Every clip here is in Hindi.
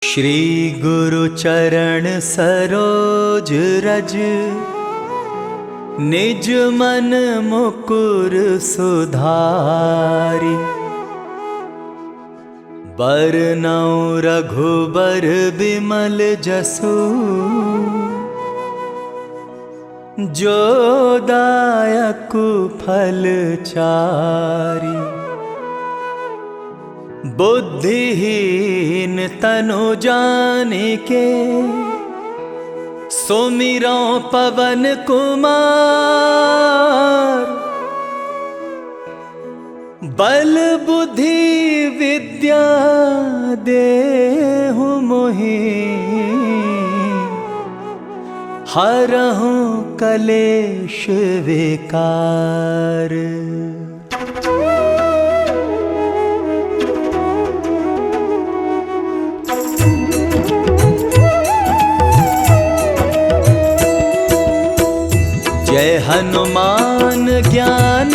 श्री गुरु चरण सरोज रज, निज मन मुकुर सुधारि। बरनउँ रघुबर बिमल जसु, जो दायक फल चारि। बुद्धिहीन तनु जानिके, सुमिरौं पवन कुमार। बल बुद्धि विद्या देहु मोहि, हरहु कलेश विकार। जय हनुमान ज्ञान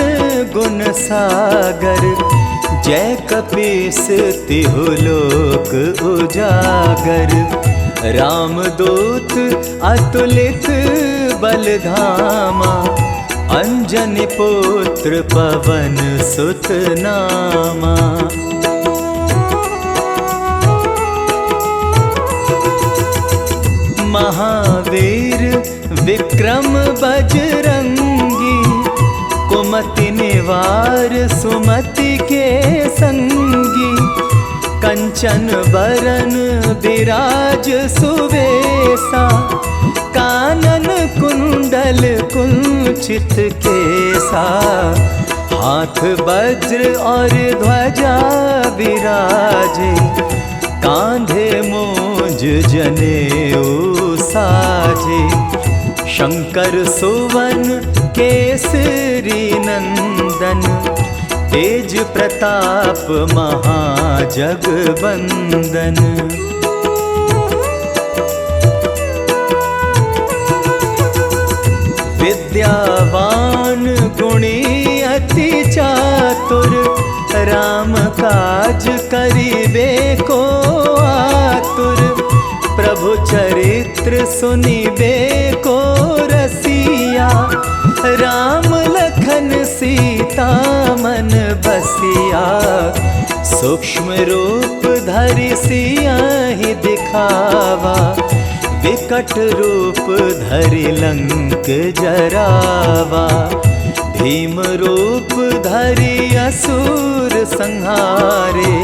गुण सागर, जय कपीस तिहु लोक उजागर। रामदूत अतुलित बल धामा, अंजनी पुत्र पवन सुत नामा। महावीर विक्रम बजरंगी, कुमति निवार सुमति के संगी। कंचन बरन बिराज सुवेसा, कानन कुंडल कुंचित केसा। हाथ वज्र और ध्वजा विराजे, कांधे मूंज जनेऊ साजे। शंकर सुवन केसरी नंदन, तेज प्रताप महाजगवंदन। विद्यावान गुणी अति चातुर, राम काज करिबे को आतुर। प्रभु चरित्र सुनिबे को रसिया, राम लखन सीता मन बसिया। सूक्ष्म रूप धरि सियाहि दिखावा, विकट रूप धरि लंक जरावा। भीम रूप धरि असुर संहारे,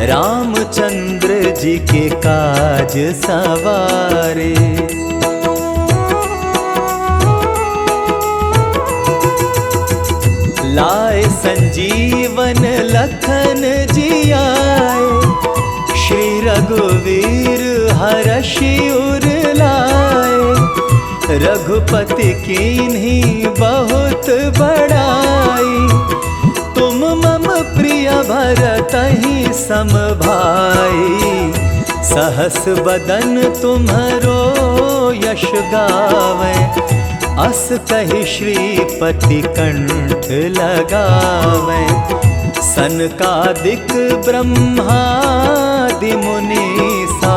रामचंद्र जी के काज सवारे। लाए संजीवन लखन जियाए, श्री रघुवीर हरषि उर लाए। रघुपति कीन्ही बहुत बड़ाई, तुम मम प्रिय भरतहि सम भाई। सहस बदन तुम्हरो यश गावै, अस कहि श्रीपति कंठ लगावै। सनकादिक ब्रह्मादि मुनीसा,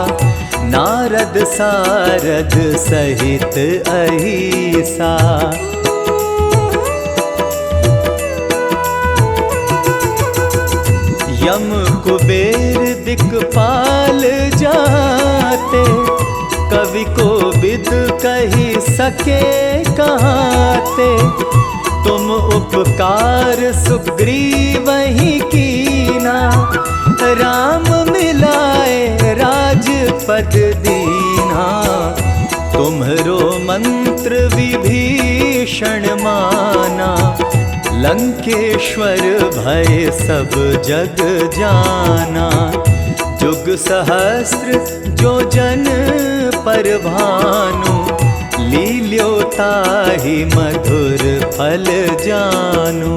नारद सारद सहित अहिसा। यम कुबेर दिक्पाल जाते, कवि कोविद कहि सके कहाते। तुम उपकार सुग्रीवहि कीना, राम मिलाए राजपद दीना। तुम्हरो मंत्र विभीषण माना, लंकेश्वर भय सब जग जाना। जुग सहस्र जो जन पर भानु, लील्यो ताहि मधुर फल जानु।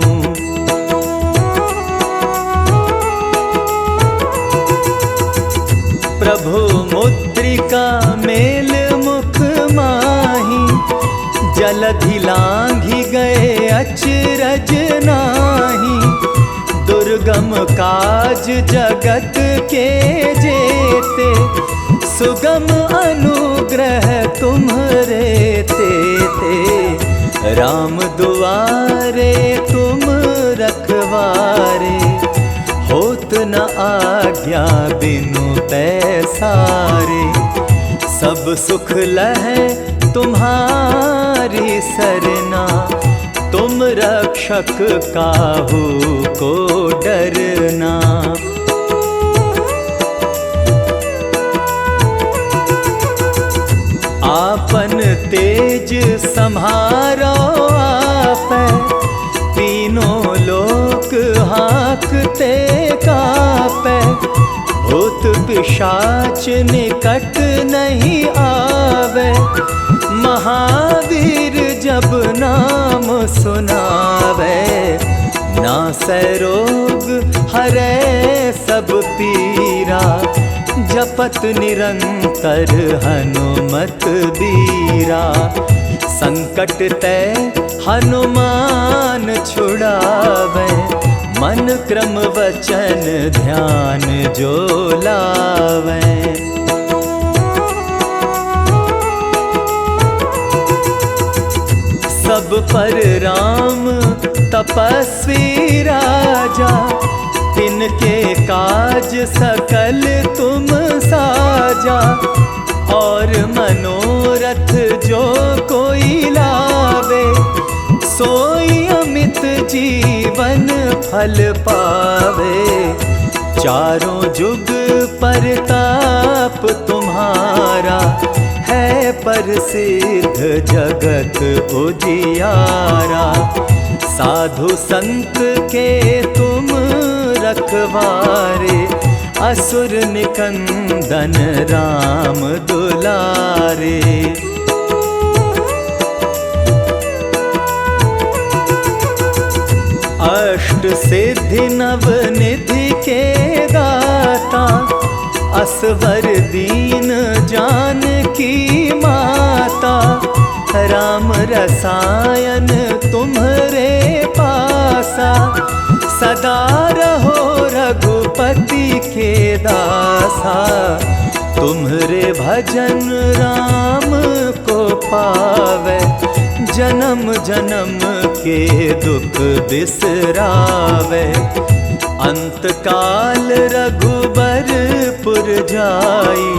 प्रभु मुद्रिका मेल मुख माही, जलधि लांघि गए अचरज नाही। दुर्गम काज जगत के जेते, सुगम अनुग्रह तुम्हरे ते राम दुआरे तुम रखवारे। होत न आज्ञा बिनु पैसारे, सब सुख लहै तुम्हारी सरना। तुम रक्षक काहू को डरना। आपन तेज सम्हारो आपै, तीनों लोक हाँकते कापै। भूत पिशाच निकट नहीं आवे, महावीर जब नाम सुनावे। नासै रोग हरै सब पीरा, जपत निरंतर हनुमत बीरा। संकट ते हनुमान छुड़ावे, मन क्रम वचन ध्यान जो लावे। सब पर राम तपस्वी राजा, तिनके काज सकल तुम साजा। और मनोरथ जो कोई लावे, सोई अमित जीवन फल पावे। चारों जुग परताप तुम्हारा, है प्रसिद्ध जगत उजियारा। साधु संत के तुम रखवारे, असुर निकंदन राम दुलारे। अष्ट सिद्धि नव निधि के दाता, असवर दीन जानकी माता। राम रसायन तुम्हरे पासा, सदा रहो रघुपति के दासा। तुम्हरे भजन राम को पावे, जन्म जन्म के दुख बिसरावे। अंत काल रघुबरपुर जाई,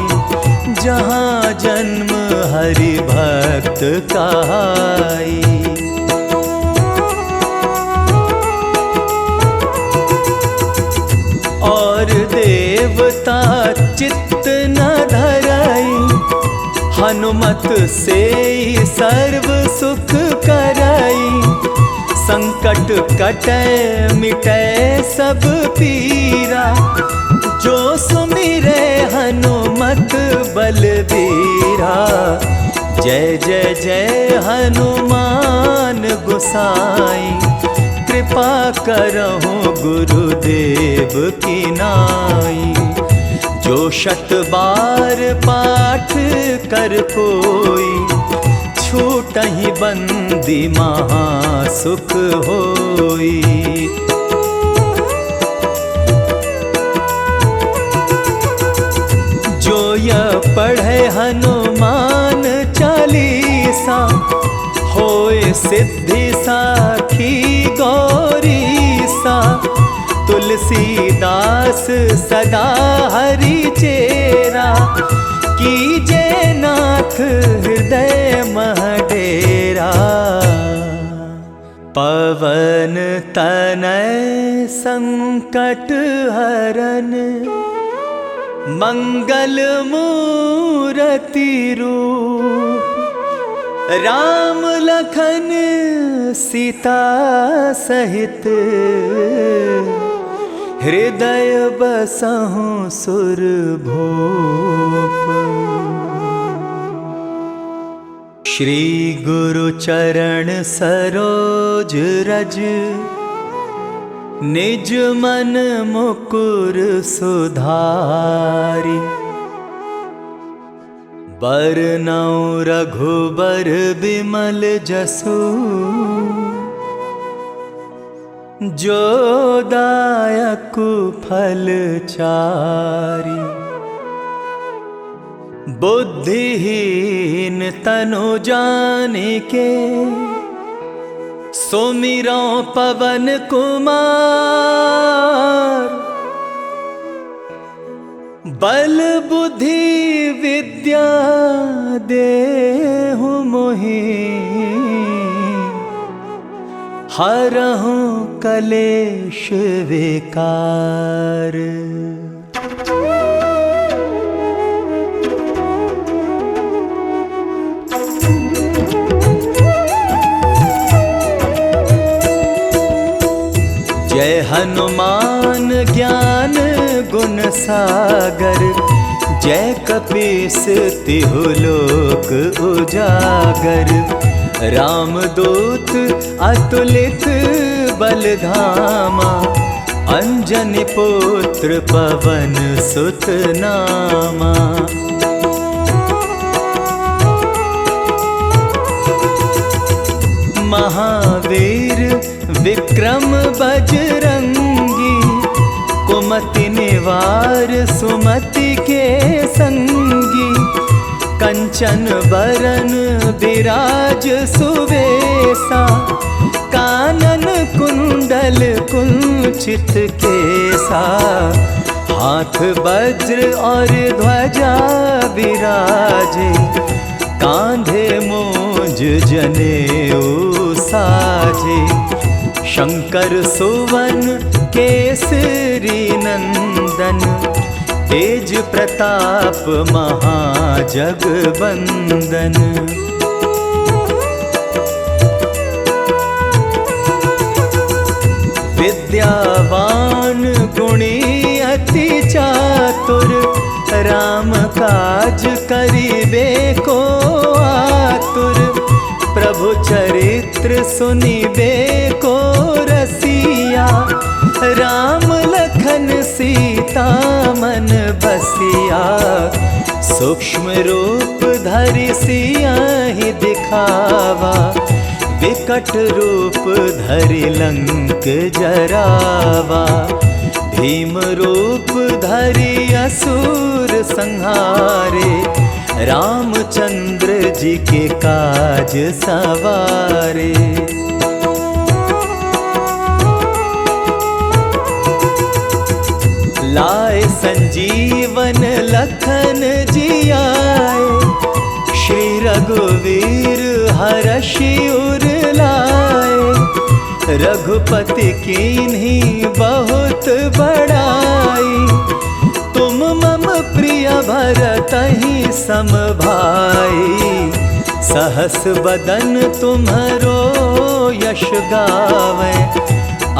जहाँ जन्म हरि भक्त कहाई। और देवता चित्त न धराई, हनुमत से सर्व सुख कराई। संकट कटै मिटै सब पीरा, जो सुमिरै हनुमत बलबीरा। जय जय जय हनुमान गोसाई, कृपा करहु गुरुदेव की नाई। जो शत बार पाठ कर कोई, छूटहि बंदी महा सुख होई। जो यह पढ़े हनुमान चालीसा, होए सिद्धि साखी गौरीसा। तुलसीदास सदा हरि चेरा, कीजे नाथ हृदय मह डेरा। पवन तनय संकट हरन, मंगल मूरति रूप। राम लखन सीता सहित, हृदय बसहु सुरभूप। श्री गुरु चरण सरोज रज, निज मन मुकुर सुधारि। बरनउँ रघुबर बिमल जसु, जो दायक फल चारि। बुद्धिहीन तनु जानिके, सुमिरो पवन कुमार। बल बुद्धि विद्या देहु मोहि, हरहु कलेश विकार। जय हनुमान ज्ञान गुण सागर, जय कपीस तिहु लोक उजागर। रामदूत अतुलित बल धामा, अंजनी पुत्र पवन सुत नामा। महावीर विक्रम बजरंगी, कुमति निवार सुमति के संगी। कंचन बरन विराज सुवेसा, कानन कुंडल कुंचित केसा। हाथ वज्र और ध्वजा विराजे, कांधे मूंज जनेऊ साजे। शंकर सुवन केसरी नंदन, तेज प्रताप महाजगवंदन। विद्यावान गुणी अति चातुर, राम काज करिबे को आतुर। प्रभु चरित्र सुनिबे को रसिया, राम लखन सीता मन बसिया। सूक्ष्म रूप धरि सियाहि दिखावा, विकट रूप धरि लंक जरावा। भीम रूप धरि असुर संहारे, रामचंद्र जी के काज सवारे। लाए संजीवन लखन जियाए, श्री रघुवीर हरषि उर लाए। रघुपति कीन्ही बहुत बड़ाई, तुम मम प्रिय भरतहि सम भाई। सहस बदन तुम्हरो यश गावे,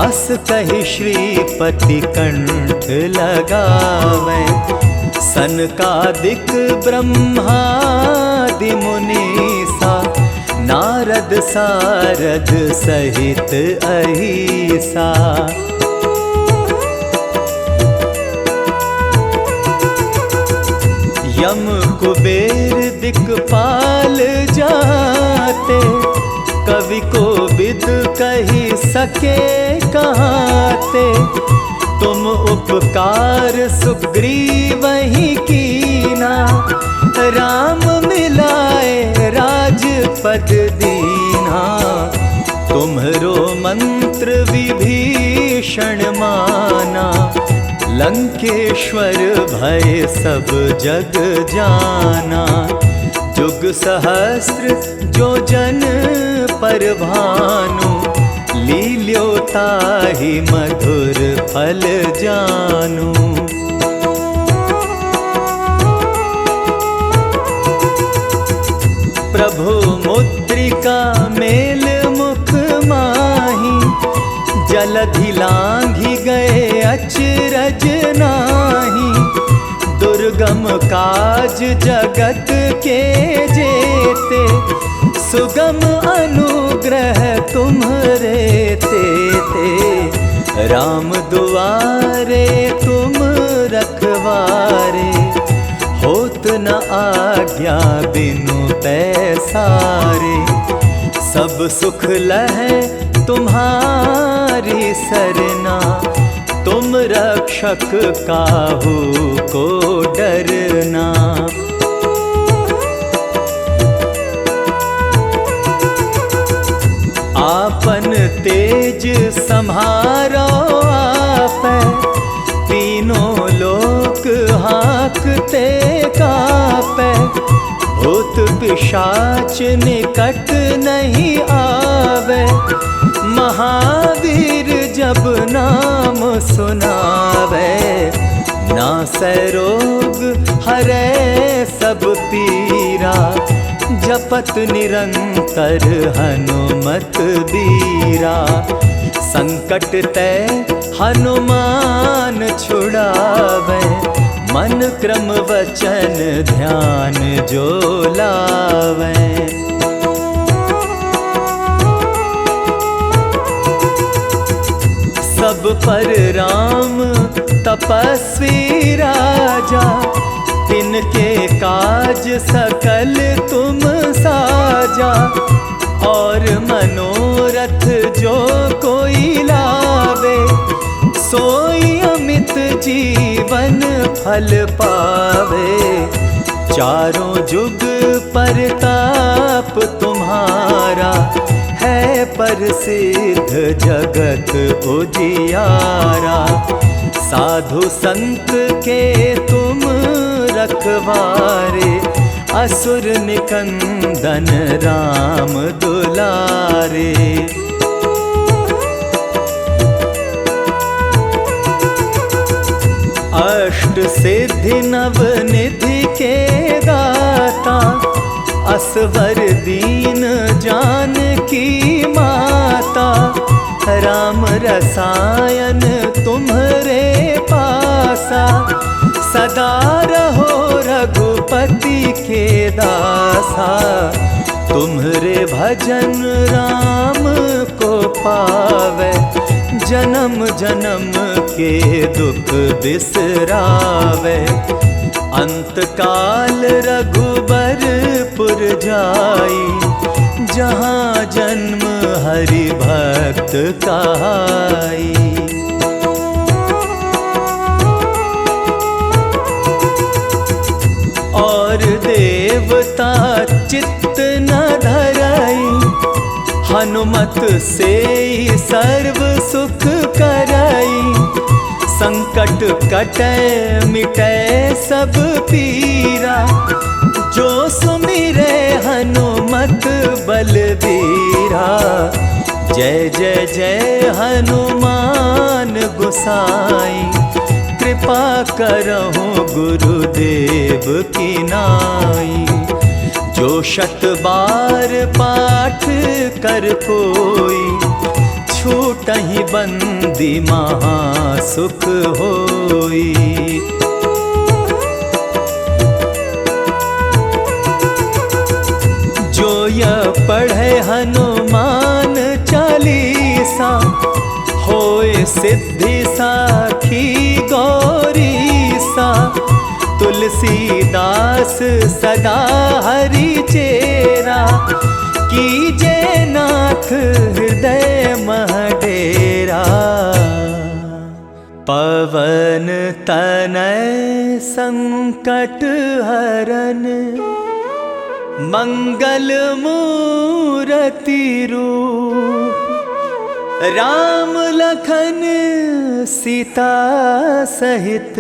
अस कहि श्रीपति कंठ लगावे। सनकादिक ब्रह्मादि मुनीसा, नारद सारद सहित अहिसा। यम कुबेर दिक्पाल जाते, कवि को बिद कही सके कहाते। तुम उपकार सुग्रीवहि कीना, राम मिलाए राजपद दीना। तुम्हरो मंत्र विभीषण माना, लंकेश्वर भय सब जग जाना। जुग सहस्त्र जो जन पर भानु, लील्योताहि मधुर फल जानू। प्रभु मुद्रिका मेल मुख माही, जलधि लांघि गए अचरज नाही। दुर्गम काज जगत के जेते, सुगम अनुग्रह तुम्हरे तेते। राम दुआरे तुम रखवारे, होत न आज्ञा बिनु पैसारे। सब सुख लहै तुम्हारी सरना, तुम रक्षक काहू को डरना। निज सम्हारो आपै, तीनों लोक हाँकते कापै, भूत पिशाच निकट नहीं आवे, महावीर जब नाम सुनावे, नासै रोग हरै सब पीरा, जपत निरंतर हनुमत बीरा, संकट ते हनुमान छुड़ावे, मन क्रम वचन ध्यान जो लावे। सब पर राम तपस्वी राजा, तिनके काज सकल तुम साजा, और मनोरथ जो कोई लावे, सोई अमित जीवन फल पावे, चारों जुग परताप तुम्हारा, है प्रसिद्ध जगत उजियारा, साधु संत के तुम रखवारे, असुर निकंदन राम दुलारे। अष्ट सिद्धि नव निधि के दाता, असवर दीन जानकी माता, राम रसायन तुम्हरे पासा, सदा रहो रघुपति के दासा, तुम्हरे भजन राम को पावे, जन्म जन्म के दुख बिसरावे, अंत काल रघुबरपुर जाई, जहाँ जन्म हरि भक्त कहाई। और देवता चित्त न धराई, हनुमत से सर्व सुख कराई, संकट कटै मिटै सब पीरा, जो सुमिरै हनुमत बलबीरा, जय जय जय हनुमान गोसाई, कृपा करहु गुरुदेव की नाई, जो शत बार पाठ कर कोई, छूटहि बंदी महासुख होई। जो यह पढ़े हनुमान चालीसा, होए सिद्धि साखी गौरीसा, तुलसीदास सदा हरि चेरा, कीजे नाथ हृदय मह डेरा, पवन तनय संकट हरन, मंगल मूरति रूप, राम लखन सीता सहित,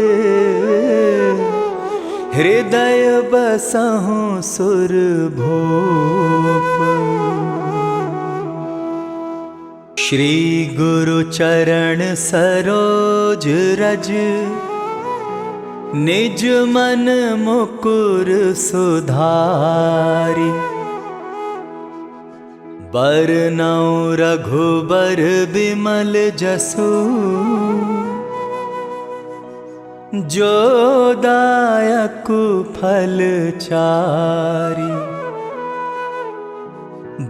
हृदय बसहु सुरभूप। श्री गुरु चरण सरोज रज, निज मन मुकुर सुधारि, बरनउँ रघुबर बिमल जसु, जो दायकु फल चारि।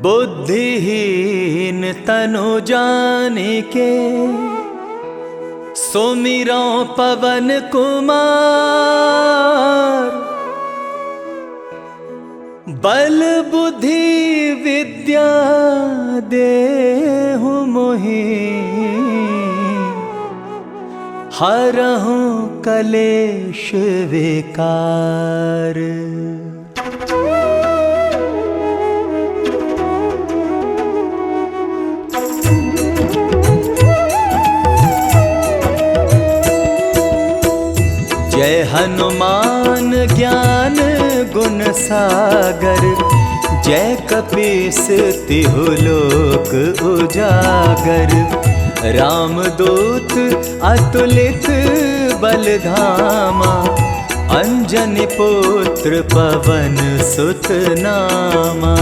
बुद्धिहीन तनु जानिके, सुमिरौ पवन कुमार, बल बुद्धि विद्या देहु मोहि, हरहु कलेश विकार। जय हनुमान ज्ञान गुण सागर, जय कपीस तिहु लोक उजागर। रामदूत अतुलित बल धामा, अंजनी पुत्र पवन सुत नामा।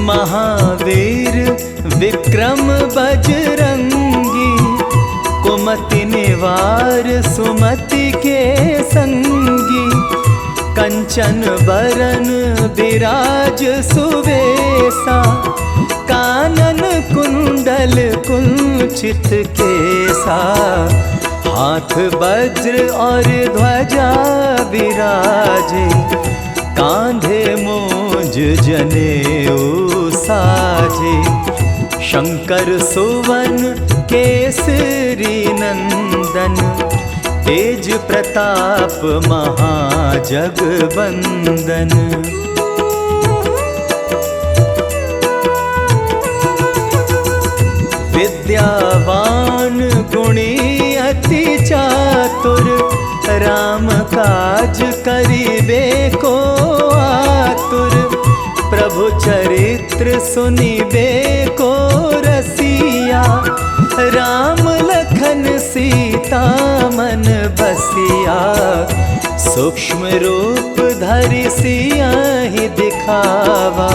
महावीर विक्रम बजरंगी, कुमति निवार सुमति के संगी। कंचन बरन विराज सुवेसा, कानन कुंडल कुंचित केसा। हाथ वज्र और ध्वजा विराजे, कांधे मूंज जनेऊ साजे। शंकर सुवन केसरी नंदन, तेज प्रताप महाजगवंदन। विद्यावान गुणी अति चातुर, राम काज करिबे को आतुर। प्रभु चरित्र सुनिबे को रसिया, राम लखन सीता मन बसिया। सूक्ष्म रूप धरि सियाहि दिखावा,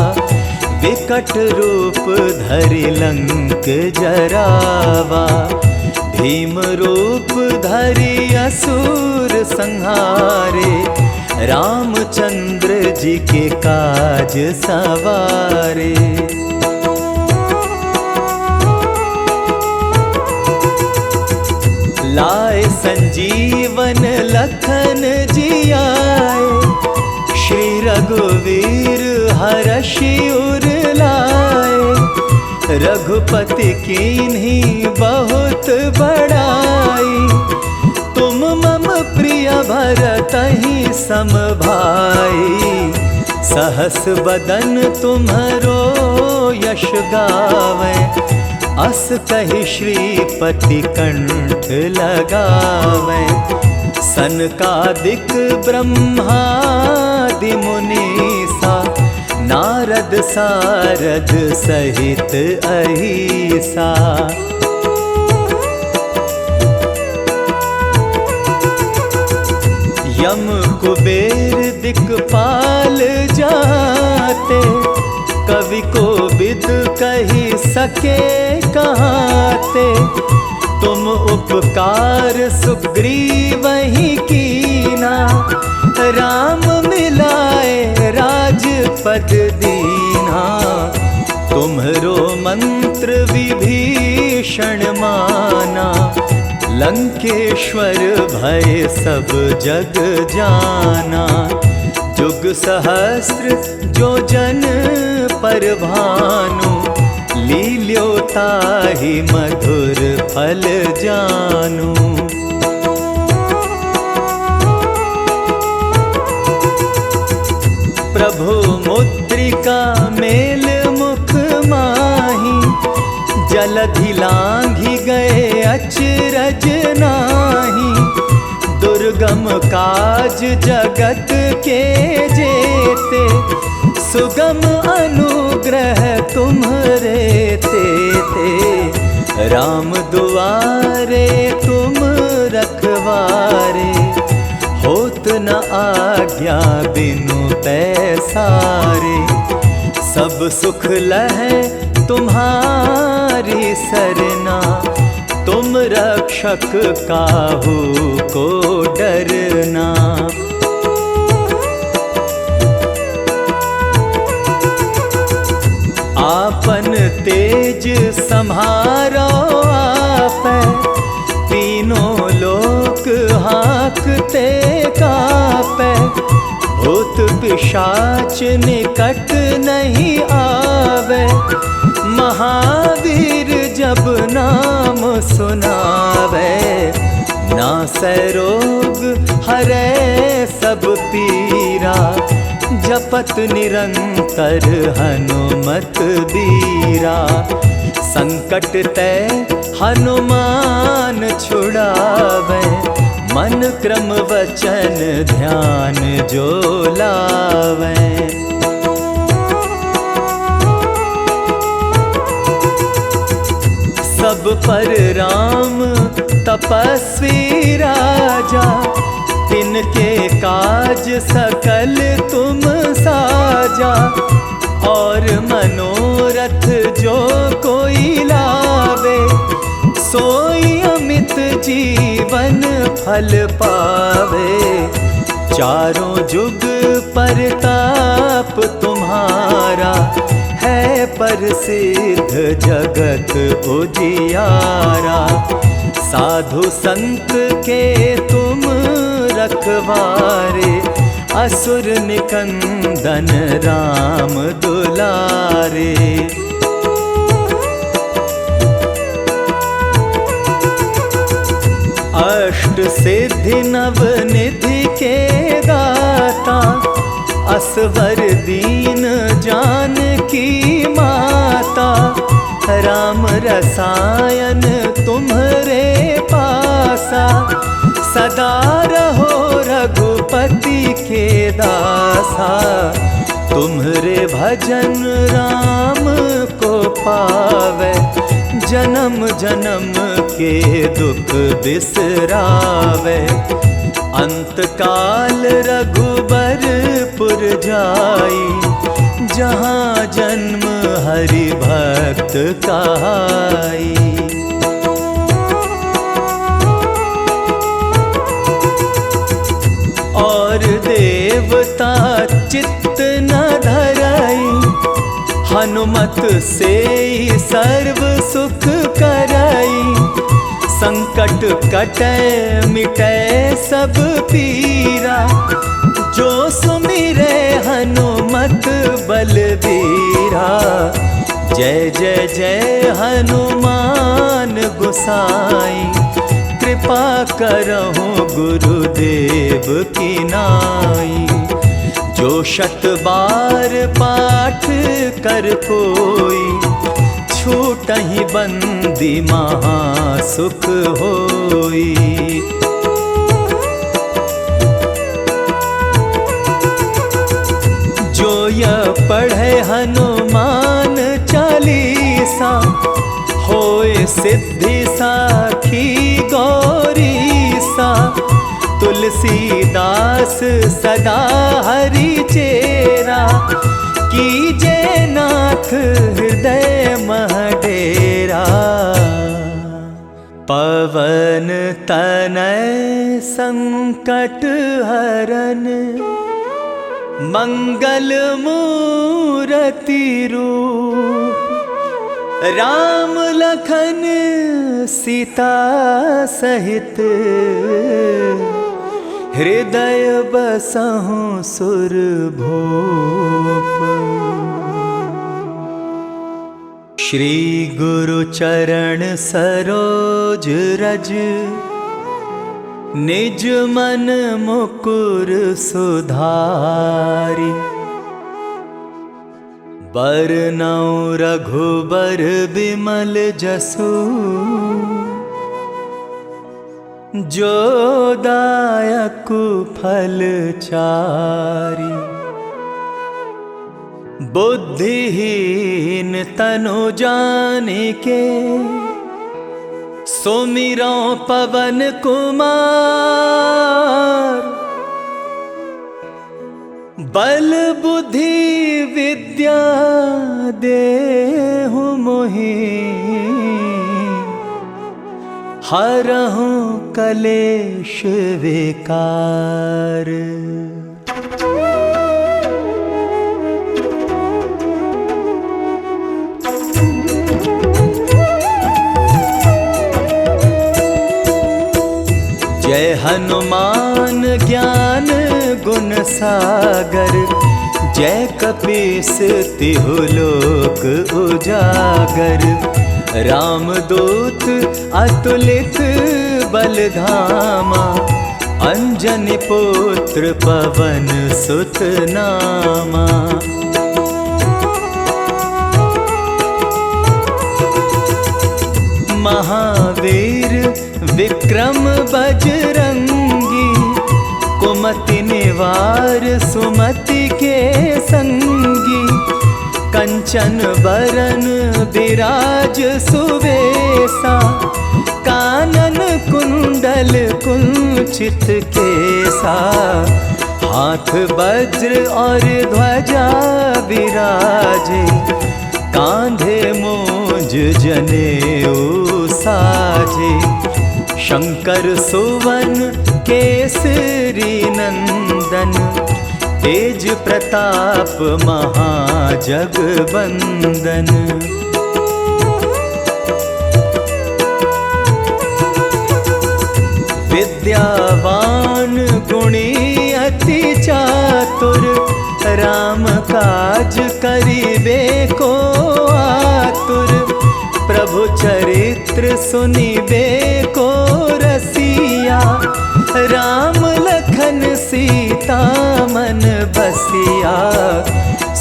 विकट रूप धरि लंक जरावा। भीम रूप धरि असुर संहारे, रामचंद्र जी के काज सवारे। लाए संजीवन लखन जियाए, श्री रघुवीर हरषि उर लाए। रघुपति कीन्ही बहुत बड़ाई, तुम मम प्रिय भरतहि सम भाई। सहस बदन तुम्हरो यश गावे, अस कहि श्रीपति कंठ लगावे। सनकादिक ब्रह्मादि मुनीसा, नारद सारद सहित अहिसा। यम कुबेर दिक्पाल जाते, कवि को विद कही सके कहाते। तुम उपकार सुग्रीवहि कीना, राम मिलाए राजपद दीना। तुम्हरो मंत्र विभीषण माना, लंकेश्वर भय सब जग जाना। जुग सहस्र जो जन पर भानु, लील्यो ताहि मधुर फल जानु। प्रभु मुद्रिका मेल मुख माही, जलधि लांघि गए अचरज नाही। दुर्गम काज जगत के जेते, सुगम अनुग्रह तुम्हरे तेते। राम दुआरे तुम रखवारे, होत न आज्ञा बिनु पैसारे। सब सुख लहै तुम्हारी सरना, तुम रक्षक काहू को डरना। आपन तेज सम्हारो आपै, तीनों लोक हाँकते कापै। भूत पिशाच निकट नहीं आवे, महावीर जब नाम सुनावे। नासै रोग हरै सब पीरा, जपत निरंतर हनुमत बीरा। संकट ते हनुमान छुड़ावे, मन क्रम वचन ध्यान जो लावे। सब पर राम तपस्वी राजा, तिनके काज सकल तुम साजा। और मनोरथ जो कोई लावे, सोई अमित जीवन फल पावे। चारों जुग परताप तुम्हारा, है प्रसिद्ध जगत उजियारा। साधु संत के तुम रखवारे, असुर निकंदन राम दुलारे। अष्ट सिद्धि नव निधि के दाता, असवर दीन जानकी माता। राम रसायन तुम्हरे पासा, सदा रहो रघुपति के दासा। तुम्हरे भजन राम को पावे, जन्म जन्म के दुख बिसरावे। अंत काल रघुबरपुर जाई, जहाँ जन्म हरि भक्त कहाई। और देवता चित्त न धराई, हनुमत से सर्व सुख कराई। संकट कटै मिटै सब पीरा, जो सुमिरै हनुमत बलबीरा। जय जय जय हनुमान गोसाई, कृपा करहु गुरुदेव की नाई। जो 100 बार पाठ कर कोई, छूटहि बंदी महासुख होई। जो यह पढ़े हनुमान चालीसा, होए सिद्धि साखी गौरीसा। तुलसीदास सदा हरि चेरा, कीजे नाथ हृदय मह डेरा। पवन तनय संकट हरन, मंगल मूरति रूप। राम लखन सीता सहित, हृदय बसहु सुरभूप। श्री गुरु चरण सरोज रज, निज मन मुकुर सुधारि। बरनउँ रघुबर बिमल जसु, जो दायकु फल चारि। बुद्धिहीन तनु जानिके, सुमिरौ पवन कुमार। बल बुद्धि विद्या देहु मोहि, हरहु कलेश विकार। जय हनुमान ज्ञान गुण सागर, जय कपीस तिहु लोक उजागर। रामदूत अतुलित बलधामा, अंजनी पुत्र पवन सुत नामा। महावीर विक्रम बजरंगी, कुमति निवार सुमति के संगी, कंचन बरन विराज सुवेसा, कानन कुंडल कुंचित केसा, हाथ वज्र और ध्वजा विराजे, कांधे मोज जनेऊ साजे, शंकर सुवन केसरी नंदन, तेज प्रताप महाजगबंदन। विद्यावान गुणी अति चातुर, राम काज करिबे को आतुर, प्रभु चरित्र सुनिबे को रसिया, राम लखन सीता मन बसिया,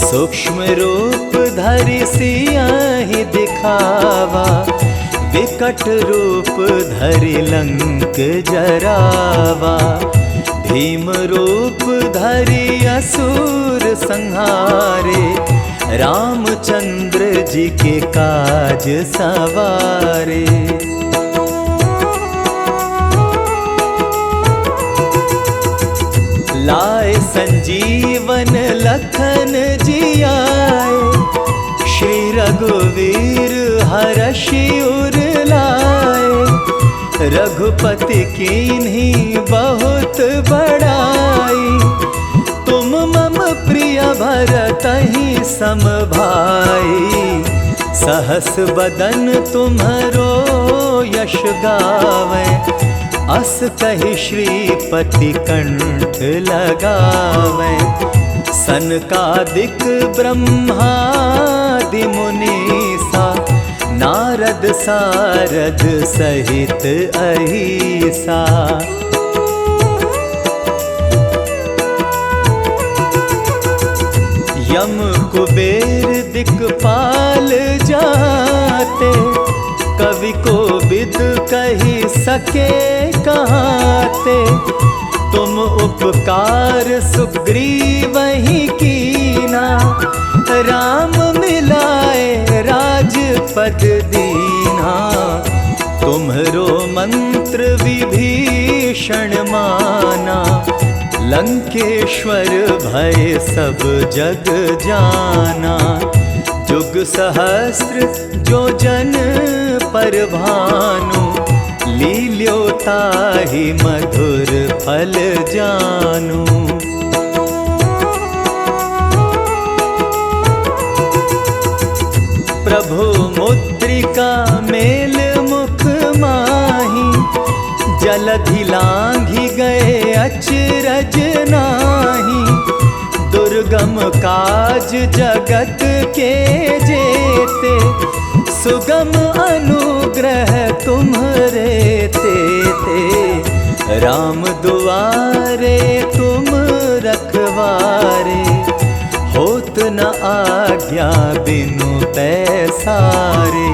सूक्ष्म रूप धरि सियाहि दिखावा, विकट रूप धरि लंक जरावा, भीम रूप धरि असुर संहारे, रामचंद्र जी के काज सवारे। लाए संजीवन लखन जियाए, श्री रघुवीर हरषि उर लाए, रघुपति कीन्ही बहुत बड़ाई, तुम मम प्रिय भरतहि सम भाई, सहस बदन तुम्हरो यश गावे, अस कहि श्रीपति कंठ लगावे, सनकादिक ब्रह्मादि मुनीसा, नारद सारद सहित अहिसा। यम कुबेर दिक्पाल जाते, कवि को विद कही सके कहाते, तुम उपकार सुग्रीवहि कीना, राम मिलाए राजपद दीना, तुम्हरो मंत्र विभीषण माना, लंकेश्वर भय सब जग जाना, जुग सहस्त्र जो जन पर भानु, लील्यो ताहि मधुर फल जानु। प्रभु मुद्रिका मेल मुख माही, जलधि लांघि गए अचरज नाही, दुर्गम काज जगत के जेते, सुगम अनुग्रह तुम्हरे तेते, राम दुआरे तुम रखवारे, होत न आज्ञा बिनु पैसारे,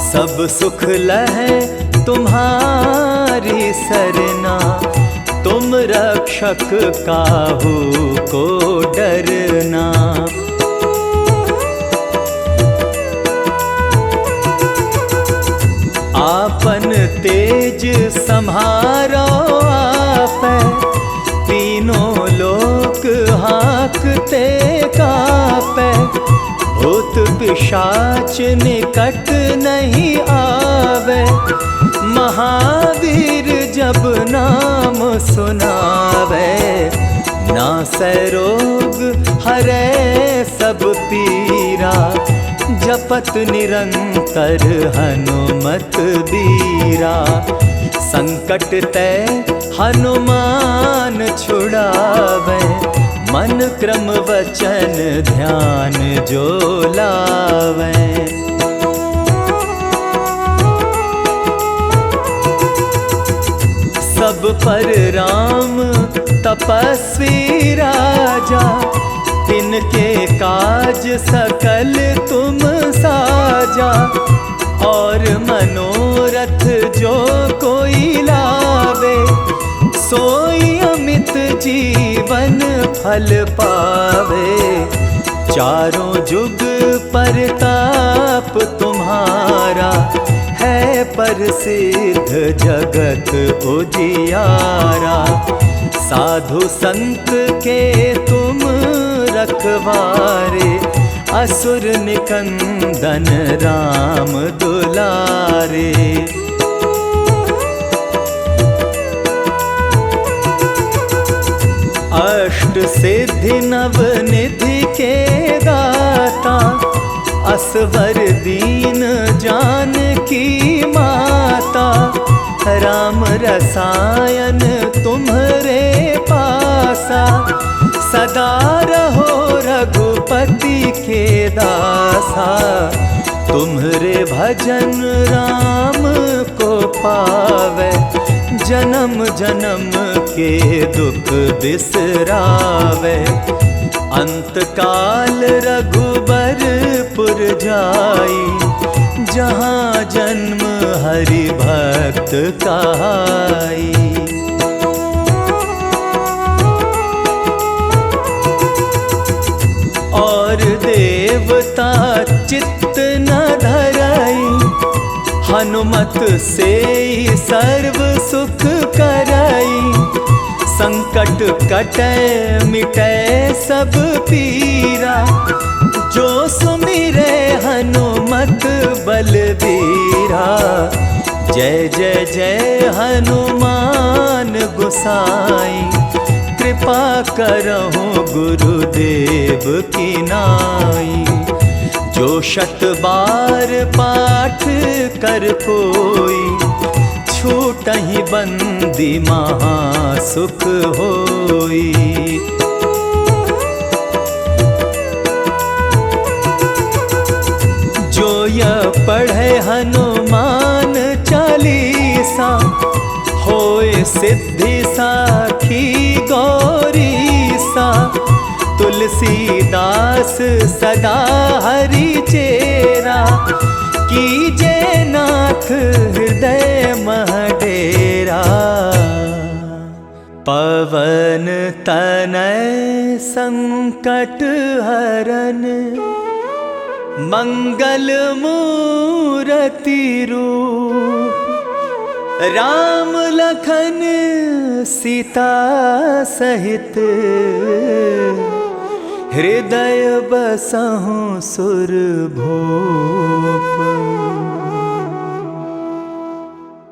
सब सुख लहै तुम्हारी सरना, तुम रक्षक काहू को डरना। आपन तेज सम्हारो आपै, तीनों लोक हाँकते कापै, भूत पिशाच निकट नहीं आवे, महावीर जब नाम सुनावे, नासै रोग हरै सब पीरा, जपत निरंतर हनुमत बीरा, संकट ते हनुमान छुड़ावे, मन क्रम वचन ध्यान जो लावे। सब पर राम तपस्वी राजा, तिनके काज सकल तुम साजा, और मनोरथ तीरथ जो कोई लावे, सोई अमित जीवन फल पावे। चारों जुग परताप तुम्हारा, है प्रसिद्ध जगत उजियारा। साधु संत के तुम रखवारे, असुर निकंदन राम दुलारे। अष्ट सिद्धि नव निधि के दाता, असवर दीन जानकी माता। राम रसायन तुम्हरे पासा, सदा रहो रघुपति के दासा। तुम्हरे भजन राम को पावे, जन्म जन्म के दुख बिसरावे। अंत काल रघुबरपुर जाई, जहाँ जन्म हरि भक्त कहाई। और देवता चित्त न धरई, हनुमत से सर्व सुख करई। संकट कटै मिटै सब पीरा, जो सुमिरै हनुमत बलबीरा। जय जय जय हनुमान गोसाई, कृपा करहु गुरुदेव की नाई। जो शत बार पाठ कर कोई, छूटहि बंदी महासुख होई। जो यह पढ़े हनुमान चालीसा, होए सिद्धि साखी गौरीसा। तुलसीदास सदा हरि चेरा, कीजे नाथ हृदय मह डेरा। पवन तनय संकट हरन, मंगल मूरति रूप। राम लखन सीता सहित, हृदय बसहु सुरभूप।